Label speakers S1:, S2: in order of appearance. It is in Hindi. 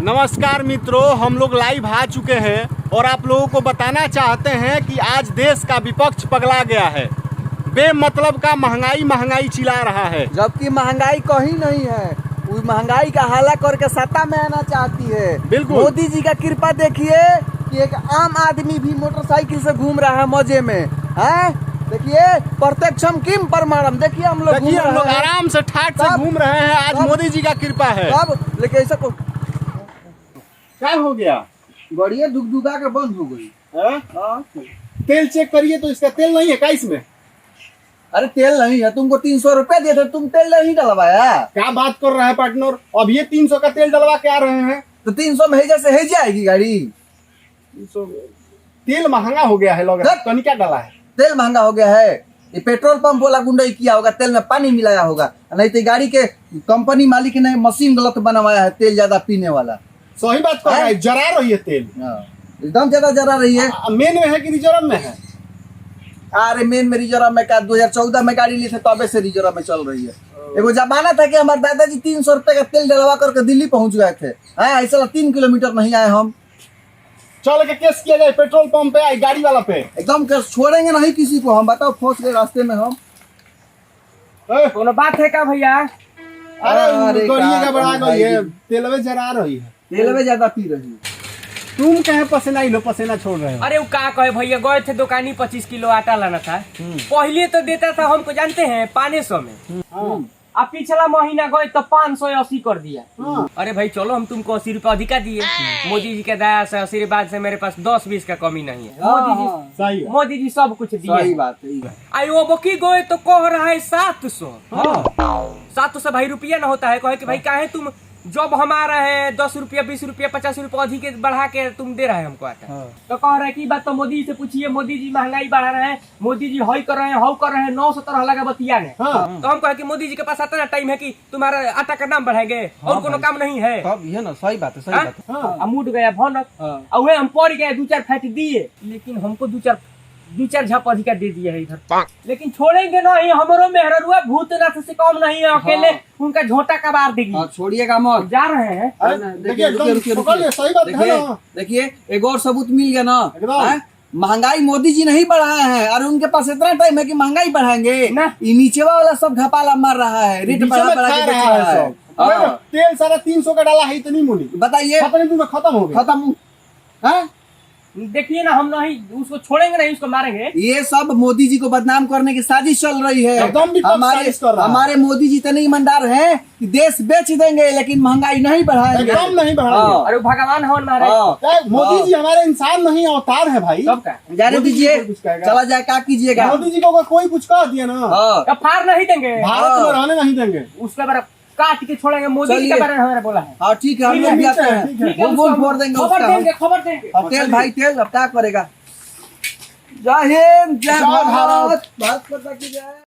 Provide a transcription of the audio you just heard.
S1: नमस्कार मित्रों, हम लोग लाइव आ चुके हैं और आप लोगों को बताना चाहते हैं कि आज देश का विपक्ष पगला गया है। बेमतलब का महंगाई चिल्ला रहा है,
S2: जबकि महंगाई कहीं नहीं है। वो महंगाई का हाला करके सत्ता में आना चाहती है।
S1: बिल्कुल।
S2: मोदी जी का कृपा देखिए कि एक आम आदमी भी मोटरसाइकिल से घूम रहा है मजे में। है देखिए, प्रत्यक्षम किम परमाणम। देखिए हम लोग
S1: आराम से ठाट से घूम रहे हैं। आज मोदी जी का कृपा है।
S2: अब लेकिन ऐसा
S1: क्या हो गया?
S2: बढ़िया दुगदुगा के बंद हो गई।
S1: तेल चेक करिए तो इसका तेल नहीं है क्या इसमें?
S2: अरे तेल नहीं है, तुमको 300 रुपए दिए थे, तुम तेल नहीं डलवाया।
S1: क्या बात कर रहा है पार्टनर? अब ये 300 का तेल डलवा के आ रहे हैं
S2: तो 300 में हेजा से हे जाएगी गाड़ी।
S1: तेल महंगा हो गया है, लग तो क्या डला है?
S2: तेल महंगा हो गया है। ये पेट्रोल पंप वाला गुंडाई किया होगा, तेल में पानी मिलाया होगा, नहीं तो गाड़ी के कंपनी मालिक ने मशीन गलत बनवाया है तेल ज्यादा पीने वाला।
S1: सही बात कर रहा है, जरा रही है तेल,
S2: एकदम ज्यादा जरा रही है।
S1: मेन में है कि रिजर्व में है?
S2: अरे मेन में रिजर्व में का 2014 में गाड़ी ली थे तबे से रिजर्व में चल रही है। एगो जमाना था कि हमारे दादाजी 300 रुपए का तेल डलवा करके दिल्ली पहुंच गए थे। ऐसा 3 किलोमीटर नहीं आए हम।
S1: चल के केस किया जाए पेट्रोल पंप पे, गाड़ी वाला पे।
S2: एकदम छोड़ेंगे नहीं किसी को हम। बताओ फंस गए रास्ते में हम।
S3: कोनो बात है क्या भैया?
S1: अरे गड़िए का बढ़ा गई है, तेलवे जरा रही है।
S2: तेलवे ज्यादा पी रही है।
S1: तुम कहे पसीना ही लो, पसीना छोड़ रहे हो।
S3: अरे वो क्या कहे भैया, गए थे दुकानी 25 किलो आटा लाना था। पहले तो देता था हमको, जानते हैं 500 में। अब पिछला महीना गए तो 580 कर दिया। अरे भाई चलो, हम तुमको 80 रुपए अधिका दिए। मोदी जी के दया से आशीर्वाद से मेरे पास 10-20 का कमी नहीं है। मोदी जी सब कुछ दिए।
S2: सही बात है।
S3: आई वो बकी गए तो कह रहा है 700। 700 भाई रुपया ना होता है। कहे कि भाई काहे तुम जब हमारा है 10 रुपया 20 रुपया 50 रुपया अधिक बढ़ा के तुम दे रहे हैं हमको आटा। तो कह रहे हैं कि बात तो मोदी जी से पूछिए, मोदी जी महंगाई बढ़ा रहे हैं, मोदी जी हई कर रहे हैं, हव कर रहे हैं, 917 लगा बतिया ने। तो हम कहे कि मोदी जी के पास आता ना टाइम है कि तुम्हारा आटा का दाम बढ़ाएंगे और कोनो काम नहीं है।
S2: ये ना सही बात है, सही बात है।
S3: मूड गया भनक और हम पड़ गए, 2-4 फैट दिए, लेकिन हमको 2-4 झप अधिकार दे दिया है इधर। लेकिन छोड़ेंगे नहीं, हमारो मेहरुआ भूतनाथ से कम नहीं है। अकेले उनका झोटा कबार देगी।
S2: छोड़िएगा मत,
S3: जा रहे हैं।
S2: देखिए एक और सबूत मिल गया ना। महंगाई मोदी जी नहीं बढ़ाए हैं और उनके पास इतना टाइम है कि महंगाई बढ़ाएंगे
S3: ना।
S2: नीचे वाला सब घपाला मार रहा है, रेट बढ़ा बढ़ा के बेच रहा है।
S1: तेल सारा 300 का डाला है, इतनी मुनी
S2: बताइए,
S1: खत्म हो गया।
S2: खत्म।
S3: देखिए ना, हम नहीं उसको छोड़ेंगे, नहीं उसको मारेंगे।
S2: ये सब मोदी जी को बदनाम करने की साजिश चल रही है।
S1: एकदम
S2: हमारे मोदी जी इतने ईमानदार हैं कि देश बेच देंगे लेकिन महंगाई नहीं बढ़ाएंगे।
S1: एकदम नहीं बढ़ाएंगे।
S3: अरे भगवान हवन महाराज,
S1: मोदी जी हमारे इंसान नहीं अवतार है भाई।
S2: जाने दीजिए, चला जाए, क्या कीजिएगा।
S1: मोदी जी को कोई कुछ कह दिया ना,
S3: फार नहीं देंगे,
S1: भारत में रहने नहीं देंगे।
S3: उसके बाद काट के छोड़ेंगे। मोदी जी के बारे में हमारा बोला है।
S2: हाँ ठीक है, हम लोग भी आते हैं, बोल फोड़ देंगे,
S3: खबर देंगे।
S2: तेल भाई तेल अब क्या करेगा। जय हिंद, जय भारत, भारत माता की जय।